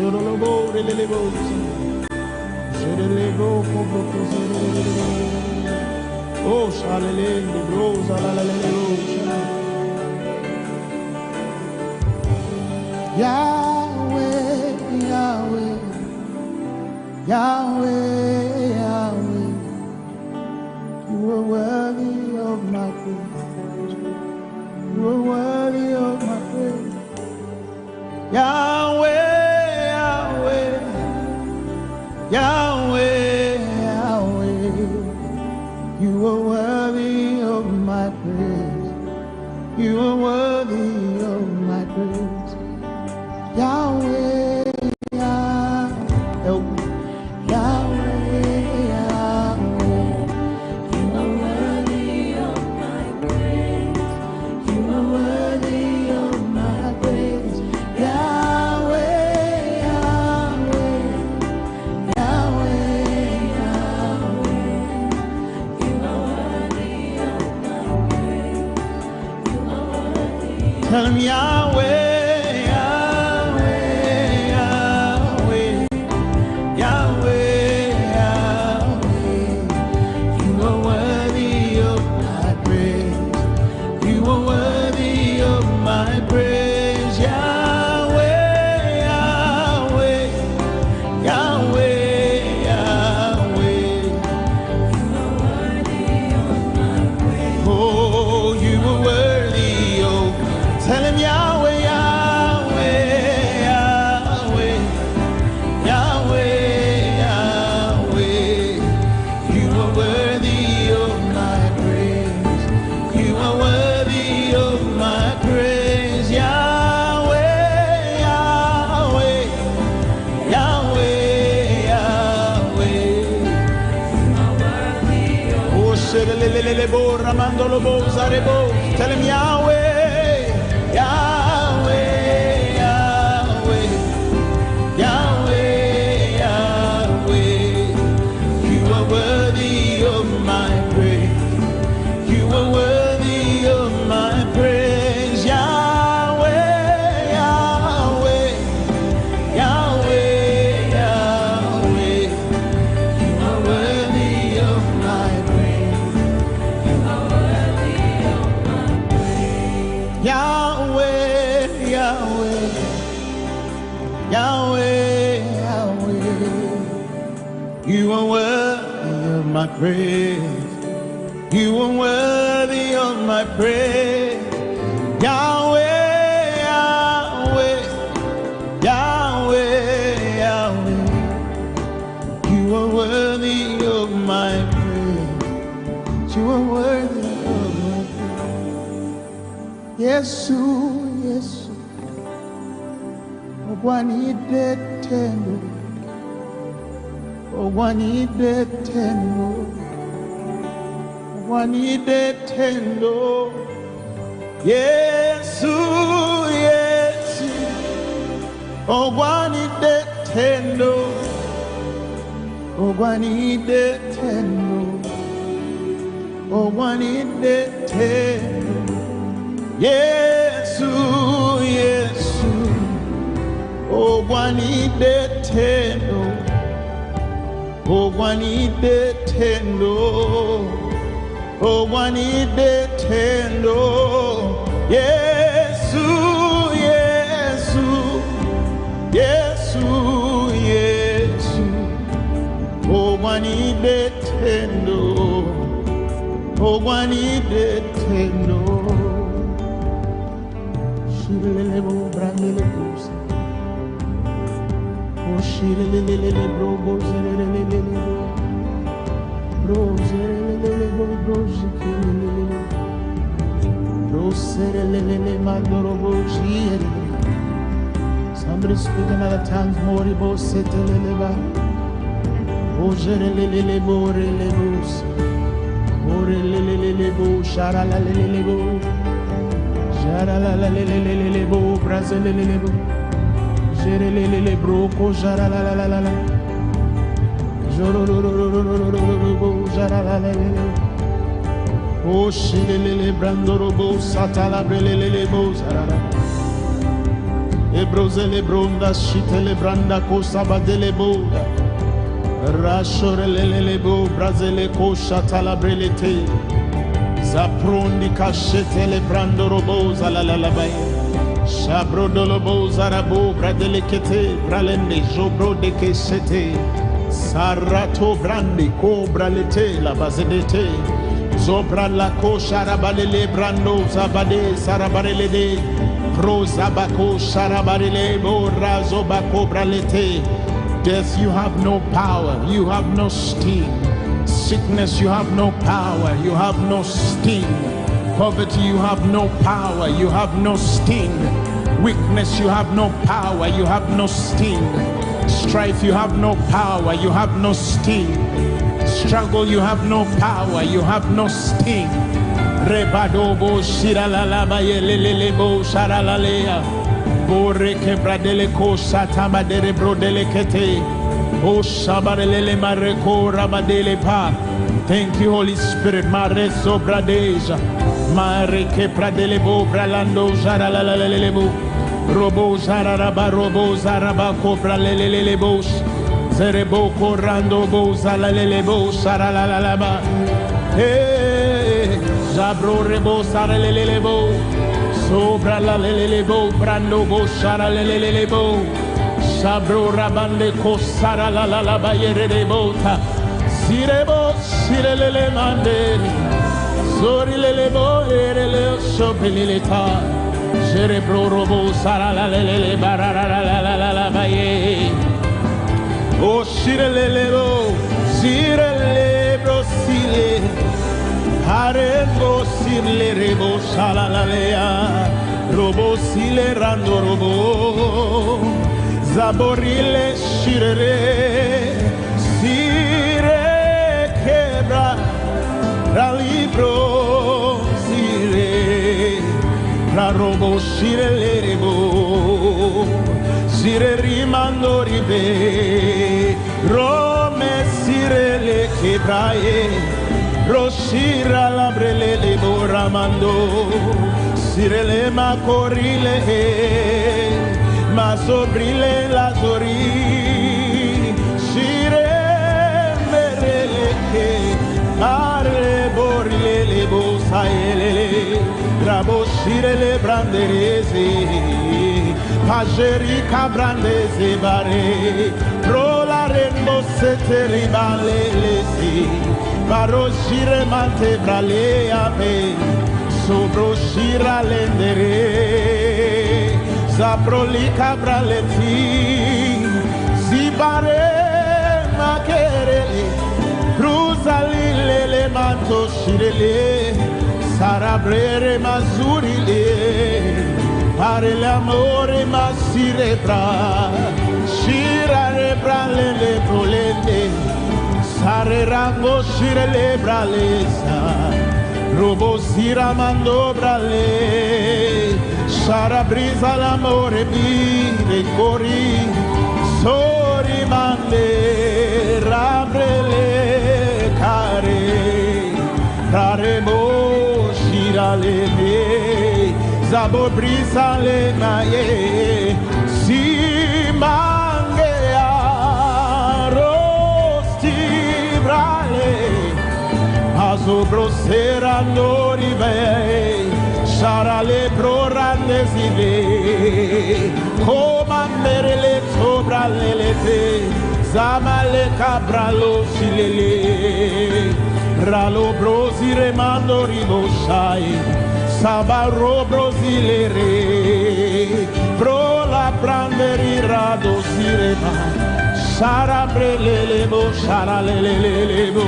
Oh, shalele, bros, Yahweh, Yahweh, Yahweh, Yahweh, you are worthy of my praise. You are worthy of my praise. Yahweh, Yahweh, Yahweh, Yahweh, you are worthy of my praise. You are worthy of my praise. Yahweh, Yahweh, Yahweh, Yahweh, you are worthy of my praise. You are worthy of my praise. Yahweh, Yahweh, Yahweh, Yahweh, you are worthy of my praise. You are worthy. Tell him Yahweh. Tell him Yahweh, Yahweh, Yahweh, Yahweh, Yahweh, you are worthy of my praise. You are worthy of my praise. Yahweh, Yahweh, Yahweh, Yahweh, you are worthy of my praise. Yahweh, Yahweh, Yahweh, Yahweh, you are worthy of my praise. You are worthy of my praise. Yahweh, Yahweh, Yahweh, Yahweh, you are worthy of my praise. You are worthy of my praise. Yesu, Yesu, ogwanide tendo, ogwanide tendo, ogwanide tendo. Yesu, Yesu, ogwanide tendo, ogwanide tendo, ogwanide tendo. Yesu, Yesu, ogwanide tendo, ogwanide tendo, ogwanide tendo. Yesu, Yesu, Yesu, Yesu, ogwanide tendo, ogwanide tendo. Shirelebo brandele busa, o shirelele brobo zerelele bro zerelele bro zikele bro zerelele mandorobo shirele. Somebody speak another tongues more bo setelele ba o zerelele bo relebus o relelele bo sharalele bo. Jaralalalelelele bo brazalelele bo jerelelele broko jaralalalala jorororororororo bo jaralalele o shilelele brandoro bo satala brelelele bo zarala e brozele bronda shitele branda kosaba dele boda. Rashorelelebo brazele kosha talabrelete. Zaprondi kashetele brando robo zalalalabai. Shabrodolobo zarabo bradelekete bralende jobro de kesete. Sarato brandi kobralete la bazedete. Zobra la kosha rabalele brando zabade sarabarelede. Pro zabako sharabarele borra zobako bralete. Death, you have no power, you have no sting. Sickness, you have no power, you have no sting. Poverty, you have no power, you have no sting. Weakness, you have no power, you have no sting. Strife, you have no power, you have no sting. Struggle, you have no power, you have no sting. Rebadobo shiralalaba yelelelebo sharalalea. Boreke bradele ko satama dere brodele kete. O shabarele mareko rabadele pa. Thank you, Holy Spirit. Mareso bradeja. Mareke bradele bo bralando jaralalelebo. Robo jararaba robo zaraba cobra lelelebo. Zerebo corrando bo zalalelebo sharalalaba. Hey, zabro rebo saralelebo. Sobra la lelelebo brando bo shara lelelebo. Sabro rabande kosara la la la bayere de bota. Sirebo sirelele mande. Sori lelebo erele sopelileta. Cerebro robo sara la lelele barara la la la la baye. O sirelelebo sirelebro sile. Harebo sile rebo shalalea, robo sile rando robo, zaborile shire, sire quebra, ralibro sire, ra robo shire le rebo, sire rimando ribe, rome sire le quebrae. Roshira la brele boramando, sirele ma corile, ma sobrile la zori, shire merele che, are borile le bosaele, rabo shire le branderese, pageri cabrandese bare, pro la rembo sete ribale lesi. Paro shire mante brale ape, sobro shira lendere, zapro li cabraleti, zibare makerele, cruzali le manto shirele, sarabrere mazurile, pare l'amore ma si rebra, shira rebra le prolende. Sare rango shire le bralesa, robo sira mando brale, sara brisa l'amore bire cori, sori mande rabrele care, raremo shira le me, zabo brisa le naye, si mangea. Azobro serando ribe, sarale prorande zile, comandere le sopra lelete, zamale cabralo silele, ralo brosi remando riboshai, sabaro brosilere, pro la pranderi rado sirema. Sarabrelelebo, sharalelelebo,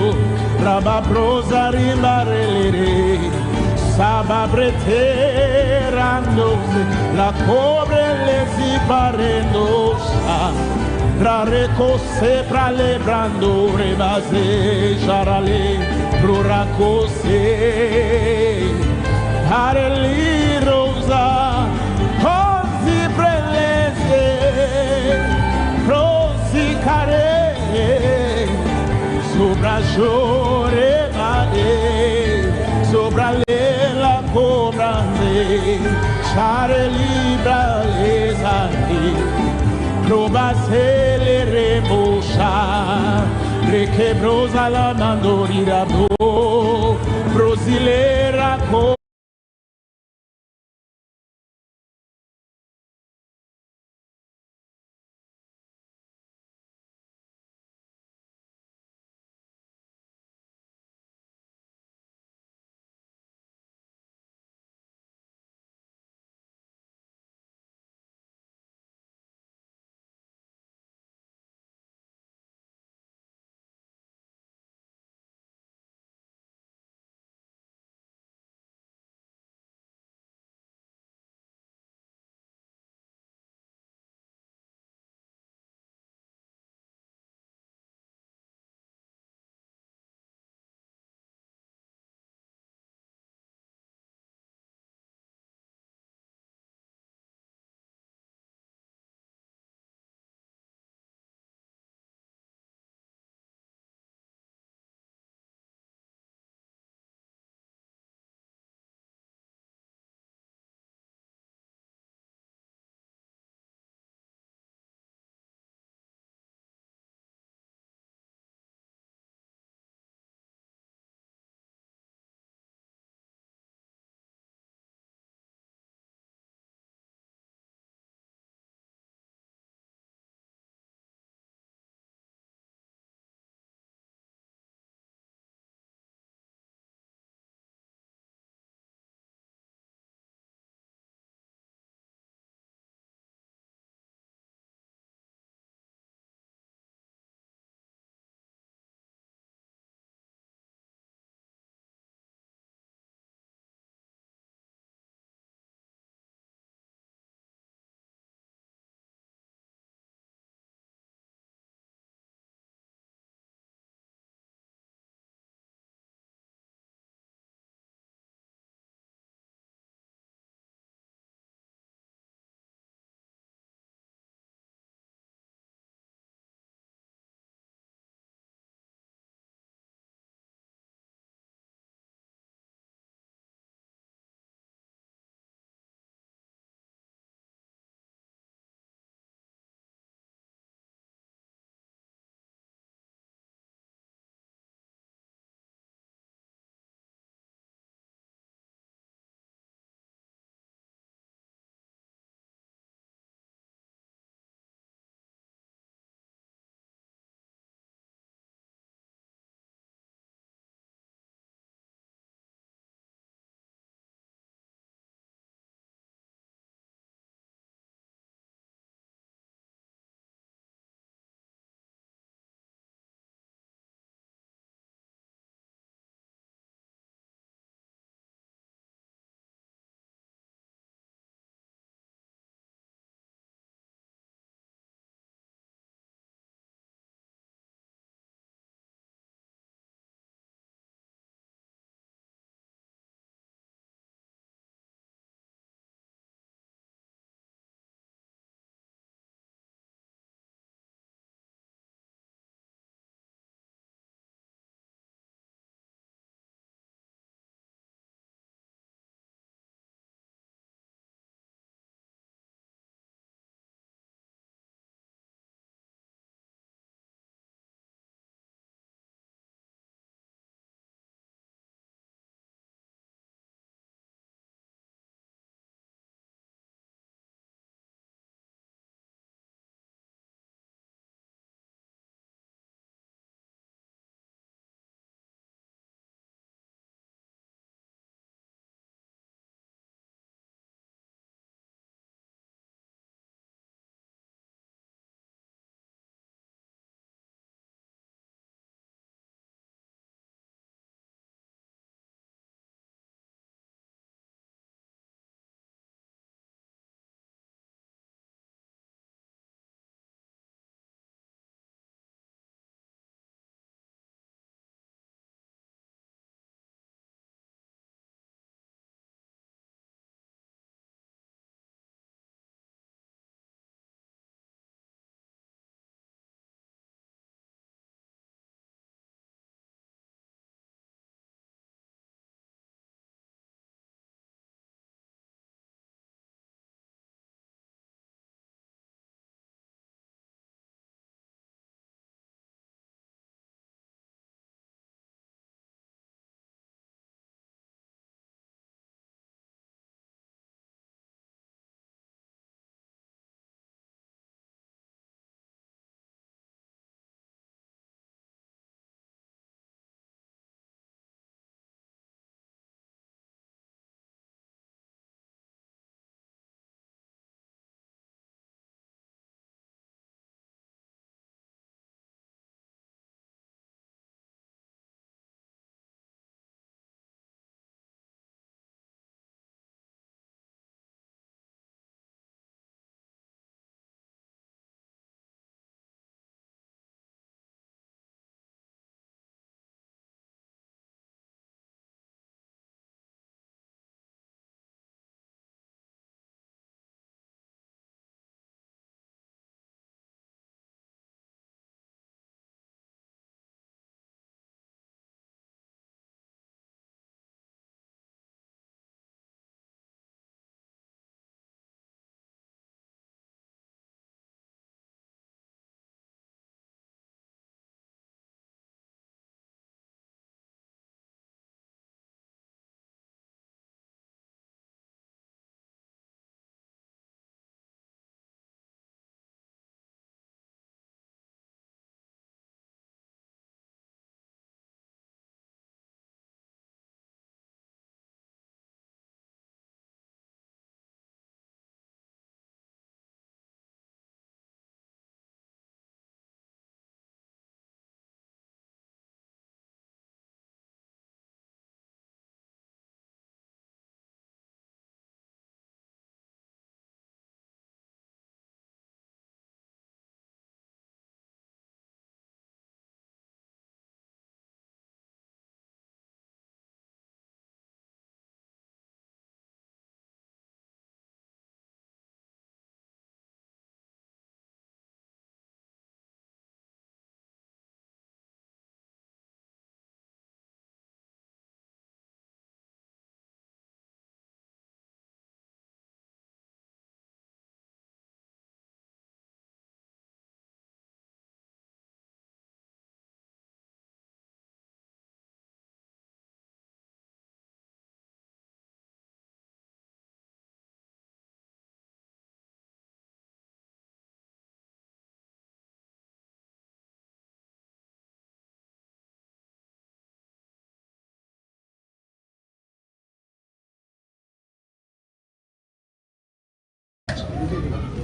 rababrosa rimbarelere, sababrete randoze, la cobre le ziparendosa, rareco sepra le brandore base, sharale, bruracose, hareli rosa, così prelese, care sopra giore mare sopra le la cobrande sare libra le sani Probasele rebosha, rekebroza la mandorira bro, brozilera ko.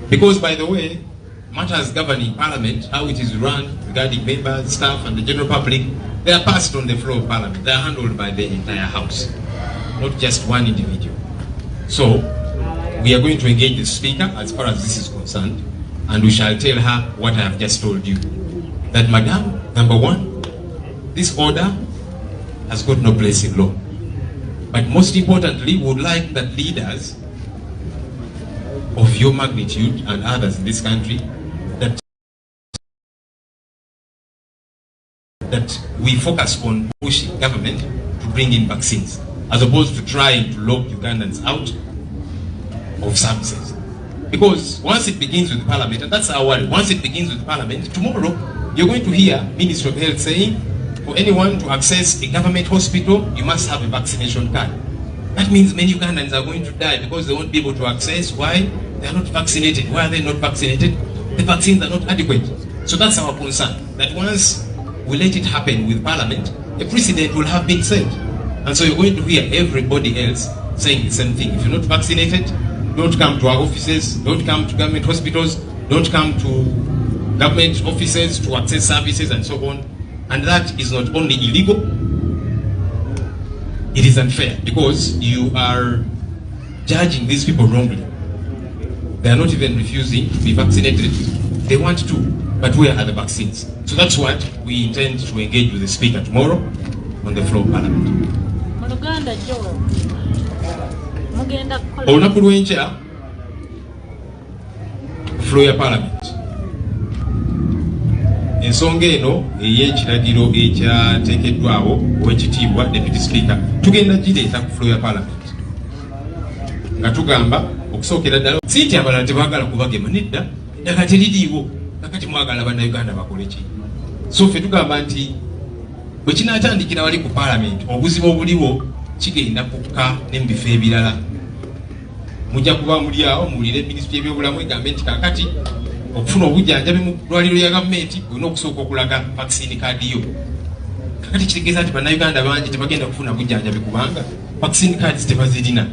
Because, by the way, matters governing Parliament, how it is run regarding members, staff, and the general public, they are passed on the floor of Parliament. They are handled by the entire House, not just one individual. So, we are going to engage the Speaker as far as this is concerned, and we shall tell her what I have just told you. That, Madam, number one, this order has got no place in law. But most importantly, we would like that leaders of your magnitude and others in this country that we focus on pushing government to bring in vaccines, as opposed to trying to lock Ugandans out of services. Because once it begins with Parliament, and that's our worry, once it begins with Parliament, tomorrow you're going to hear Ministry of Health saying, for anyone to access a government hospital, you must have a vaccination card. That means many Ugandans are going to die because they won't be able to access. Why? They are not vaccinated. Why are they not vaccinated? The vaccines are not adequate. So that's our concern, that once we let it happen with Parliament, a precedent will have been set. And so you're going to hear everybody else saying the same thing. If you're not vaccinated, don't come to our offices, don't come to government hospitals, don't come to government offices to access services and so on. And that is not only illegal, it is unfair, because you are judging these people wrongly. They are not even refusing to be vaccinated. They want to, but where are the vaccines? So that's what we intend to engage with the Speaker tomorrow on the floor of Parliament. Olunaku lw'enkya floor ya Parliament. Ensonga eno ey'ekiragiro ekyateekeddwawo ow'ekitiibwa Deputy Speaker tugenda gireeta ku floor ya Parliament nga tugamba okusookera ddala si nti abalala tebaagala kubagema, nedda eddagala teririiwo, kakati mwagala bannayuganda bakole ki? So ffe tugamba nti bwe kinaatandikira wali ku Parliament, obuzibu obuliwo kigenda kukka ne mu bifo ebirala. Mujja kuba muli awo muwulire Minisitule y'ebyobulamu egambe nti kakati okufuna obujjanjabi mu ddwaliro lya gavumenti olina okusooka okulaga vaccine card yo. Kakati kitegeeza nti bannayuganda bangi tebagenda kufuna bujjanjabi kubanga vaccine cards tebazirina,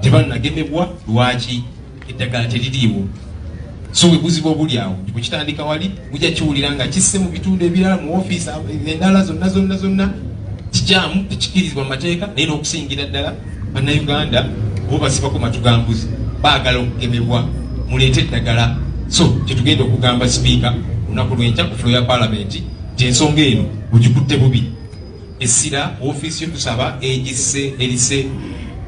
tebanagemebwa. Lwaki? Eddagala teririiwo. So we buzibu obuli awo bwe kitandika wali mujja kiwulira nga kisse mu bitundu ebirala, mu ofiisi endala zonna kijaamu, tekikirizibwa mu mateeka. Naye n'okusingira ddala bannayuganda bo basibako matugambuzi, baagala okugemebwa, muleete eddagala. So kyetugenda okugamba Speaker olunaku lw'enkya ku floor ya Parliament nti ensonga eno ogikutte bubi. Essira ofiisi yo tusaba erise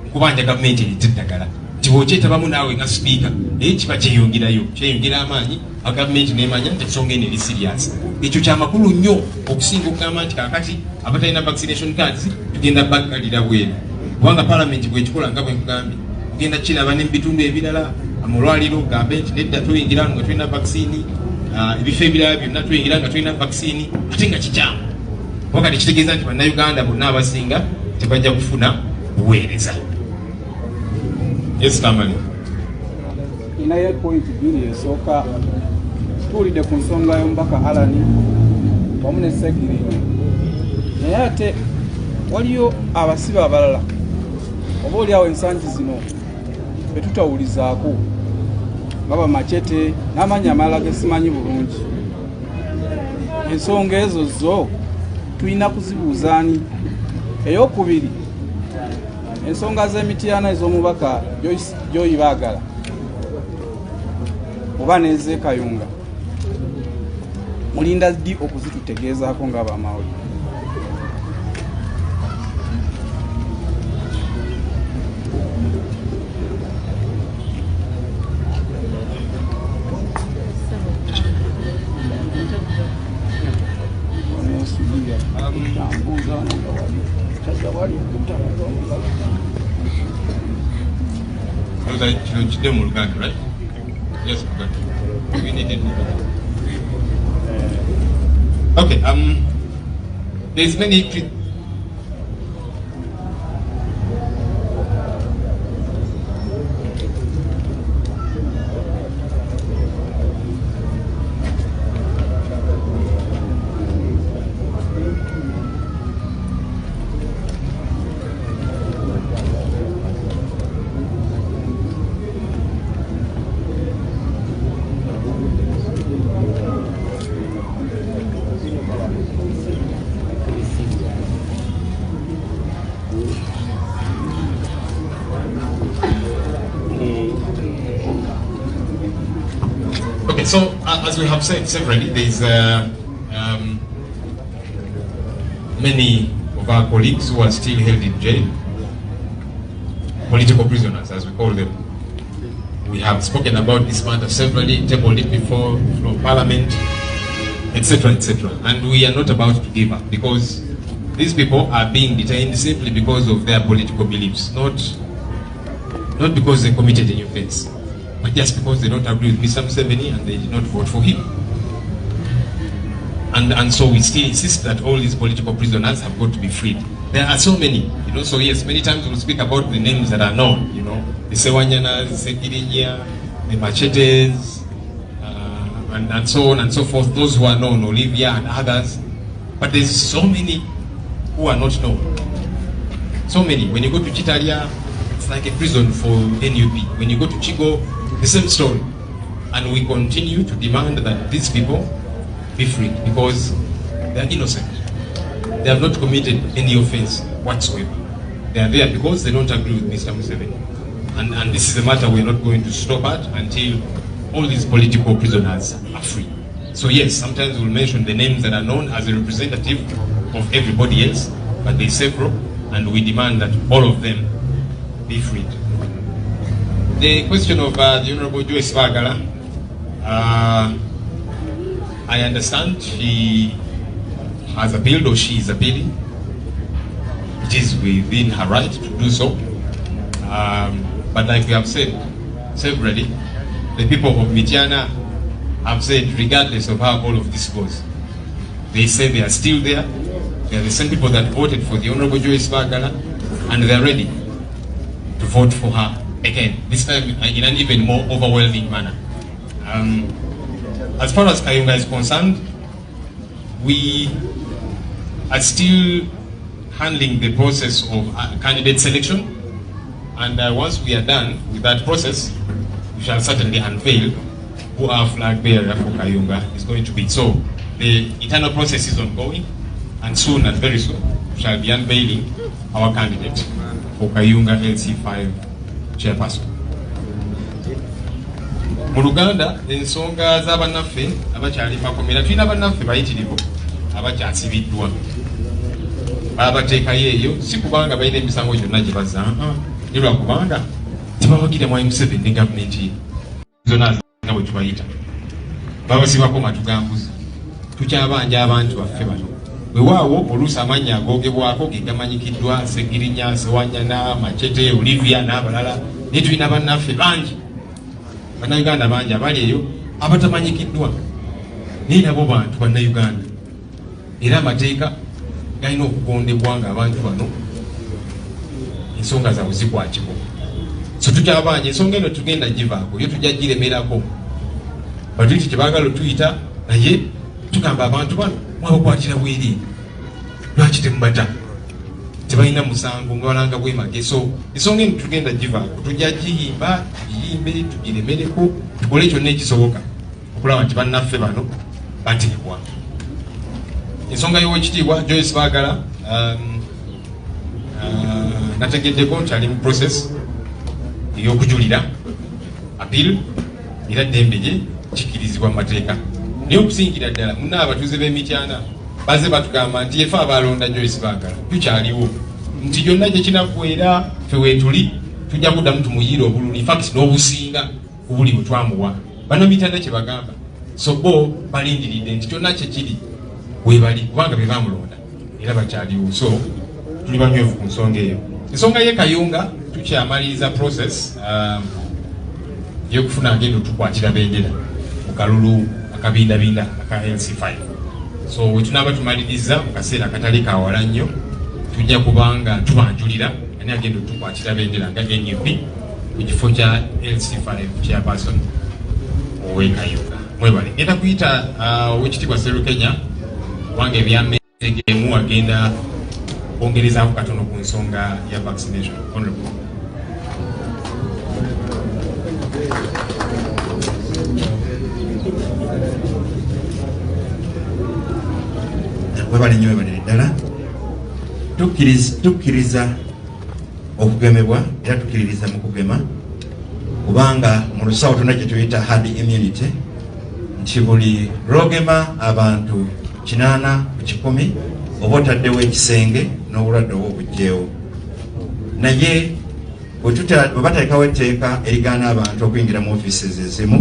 nkubanja gavumenti erite eddagala. Nti bw'okyetabamu naawe nga Speaker kiba kyeyongera amaanyi, gavumenti n'emanya nti ensonga eno eri serious. Ekyo kyamakulu nnyo okusinga okugamba nti kakati abatalina vaccination cards tugenda baggalira bweru. Kubanga Parliament bw'ekikola nga bwe nkugambye, tugenda kiraba ne mu bitundu ebirala amalwaliro gambe nti nedda tuyingira nga tulina vaccine, ebifo ebirala byonna tuyingira nga tulina vaccine, ate nga kikyamu. Wakati kitegeeza nti bannayuganda bonna abasinga tebajja kufuna buweereza. Yes, Kamali. Inaye point bbiri esooka tuwulidde ku nsonga y'omubaka Alani wamu ne Segiri, naye ate waliyo abasibe abalala oba oli awo ensangi zino betutawulizaako nga Bamachete n'amanyi amalala ge simanyi bulungi. Ensonga ezo zo tulina kuzibuuzaani. Ey'okubiri, ensonga z'emityana ez'omubaka Joyi Baagala oba n'eze Kayunga, mulinda ddi okuzitutegeezaako ng'abamawulire? Right? Yes, we need it. Okay, there's many so as we have said severally, there's many of our colleagues who are still held in jail, political prisoners as we call them. We have spoken about this matter severally, tabled it before Parliament, etc., etc. And we are not about to give up, because these people are being detained simply because of their political beliefs, not because they committed any offense, but just because they don't agree with Mr. Museveni and they did not vote for him. And so we still insist that all these political prisoners have got to be freed. There are so many, so yes, many times we'll speak about the names that are known, the Sewanyanas, the Sekirinya, the Machetes, and so on and so forth, those who are known, Olivia and others. But there's so many who are not known. So many. When you go to Chitalia, it's like a prison for NUP. When you go to Chigo, the same story. And we continue to demand that these people be freed because they are innocent. They have not committed any offense whatsoever. They are there because they don't agree with Mr. Museveni. And this is a matter we're not going to stop at until all these political prisoners are free. So yes, sometimes we'll mention the names that are known as a representative of everybody else, but there's several, and we demand that all of them be freed. The question of the Honorable Joyce Bagala, I understand she has appealed, or she is appealing. It is within her right to do so. But like we have said severally, the people of Mityana have said, regardless of how all of this goes, they say they are still there. They are the same people that voted for the Honorable Joyce Bagala, and they are ready to vote for her again, this time in an even more overwhelming manner. As far as Kayunga is concerned, we are still handling the process of candidate selection, and once we are done with that process, we shall certainly unveil who our flag bearer for Kayunga is going to be. So the internal process is ongoing, and soon and very soon we shall be unveiling our candidate for Kayunga LC5 chairperson. Mu Luganda ensonga z'abannaffe abakyali makomera, tulina bannaffe bayitirivu abakyasibiddwa, babateekayo eyo si kubanga balina emisango gyonna gye bazza, ne lwakubanga tebawagire Mwai Museveni ne gavumenti ye zonna nga bwe tubayita, babasibako matugambuzi. Tukyabanja abantu baffe bano, weewaawo oluusi amannya agoogebwako ge gamanyikiddwa, Segirinya, Sewanyana, Machete, Olivia n'abalala, naye tulina bannaffe bangi, bannayuganda bangi abali eyo abatamanyikiddwa, naye nabo bantu bannayuganda, era amateeka galina okugondebwa nga abantu bano ensonga zaabwe zikwatibwa. So tukyabanja ensonga eno tugenda givaako, yo tujja giremerako, batuyite kye baagala otuyita, naye tugamba abantu bano mwabakwatira bweri, lwaki temubata, tebalina musango nga balanga bwemage. So ensonga eno tugenda givaako, tujja giyimba, tugiyimbe, tugiremereko, tukole kyonna ekisoboka okulaba nti bannaffe bano bateebwa. Ensonga y'Oweekitiibwa Joyce Bagala, nategeddeko nti ali mu process ey'okujulira appeal, era ddembe lye kikkirizibwa mu mateeka. Naye okusingira ddala munna abatuuze b'Emityana baze batugamba nti yefe abalonda Joyce Bagala tukyaliwo, nti gyonna gye kinaggweera ffe weetuli tujja kuddamu tumuyiire obululu, infact n'obusinga ku buli bwe twamuwa. Bannamityana kye bagamba, so bo balindiridde nti kyonna kye kiri webali kubanga be bamulonda era bakyaliwo. So tuli banywevu ku nsonga eyo. Ensonga ye Kayunga tukyamaliriza process y'okufuna agenda otukwatira bendera mu kalulu akabindabinda aka LC5. So we tunaaba tumaliriza mu kaseera akatali kawala nnyo, tujja kubanga tubanjulira ani agenda otukwatira bendera nga NUP ku kifo kya LC5 chairperson owe Kayunga. Mwebale ngenda kuyita Oweekitiibwa Sserukenya wange ebyametegemu agenda ongerezaako katono ku nsonga ya vaccination. Honorable. Webale nnyo, webale ddala. Tukkiriza okugemebwa era tukkiririza mu kugema kubanga mu lusawo tuna kye tuyita herd immunity, nti buli lwogema abantu 80 ku 100 oba otaddewo ekisenge n'obulwadde obwo obugjeewo. Naye bwe bateekawo etteeka erigaana abantu okuyingira mu offices ezimu,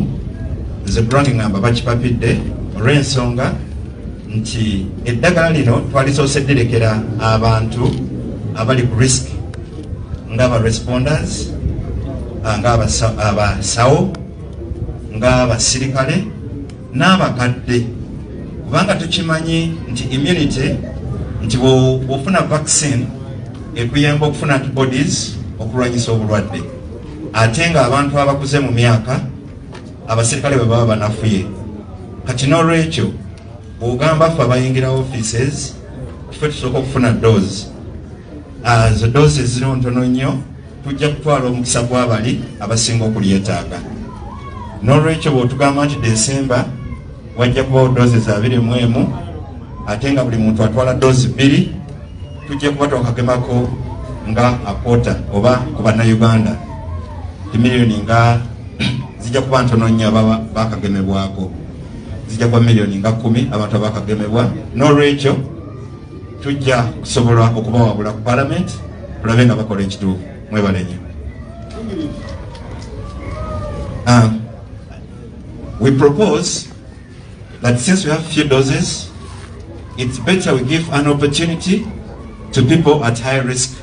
nze Brangi ngamba bakipapidde olw'ensonga nti eddagala lino twalisoose direkera abantu abali ku risk ng'aba responders, ng'abasawo, ng'abasirikale n'abakadde, kubanga tukimanyi nti immunity nti bw'ofuna vaccine ekuyamba okufuna antibodies okulwanyisa obulwadde, ate nga abantu abakuze mu myaka abasirikale bwe baba banafuye. Kati n'olwekyo bw'ogamba ffe abayingira offices ffe tusooka okufuna dose, zo dose zino ntono nnyo, tujja kutwala omukisa gw'abali abasinga okulyetaaga. N'olwekyo bw'otugamba nti December wajja kubawo dose za 21, ate nga buli muntu atwala dose 2, tujja kuba twakagemako nga akota oba ku bannayuganda emiliyoni nga zijja kuba ntono nnyo ababa bakagemebwako, zijja kuba miliyoni nga 10 abantu abakagemebwa. N'olwekyo tujja kusobola okubawabula ku parliament tulabe nga bakola ekituufu. Mwebale nnyo. We propose that since we have few doses, it's better we give an opportunity to people at high risk,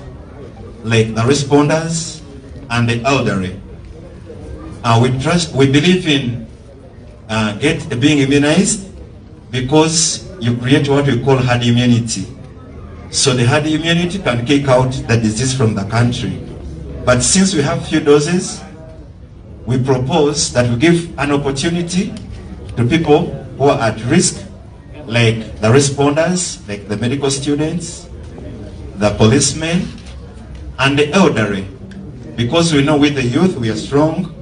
like the responders and the elderly. We believe in being immunized because you create what we call herd immunity. So the herd immunity can kick out the disease from the country. But since we have few doses, we propose that we give an opportunity to people who are at risk, like the responders, like the medical students, the policemen, and the elderly. Because we know with the youth we are strong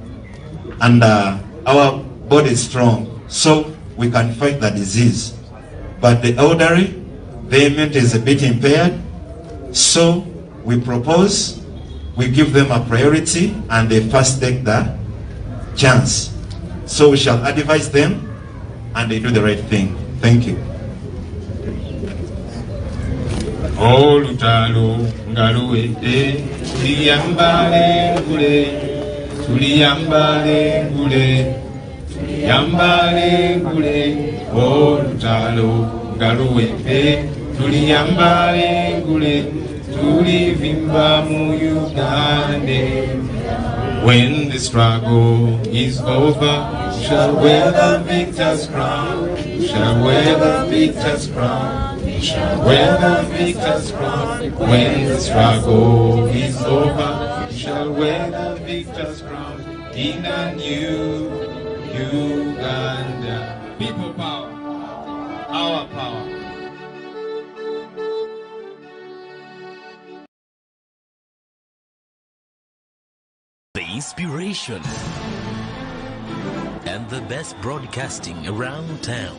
and our body is strong, so we can fight the disease. But the elderly, their immunity is a bit impaired, so we propose we give them a priority and they first take the chance. So we shall advise them and they do the right thing. Thank you. Olutalo ngaluwedde tuliyambale ngule, tuliyambale ngule, tuliyambale ngule. Olutalo ngaluwedde tuliyambale ngule, tulivimba mu Uganda. When the struggle is over, shall wear the victor's crown, shall wear the victor's crown, shall wear the victor's crown. When the struggle is over, shall wear the victor's crown in a new Uganda. People power, our power. The inspiration and the best broadcasting around town.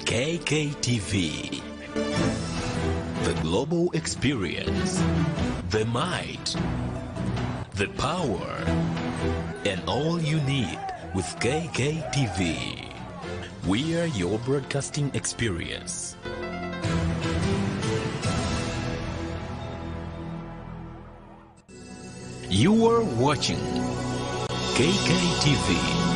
KKTV. The global experience. The might. The power. And all you need with KKTV. We are your broadcasting experience. You are watching KKTV.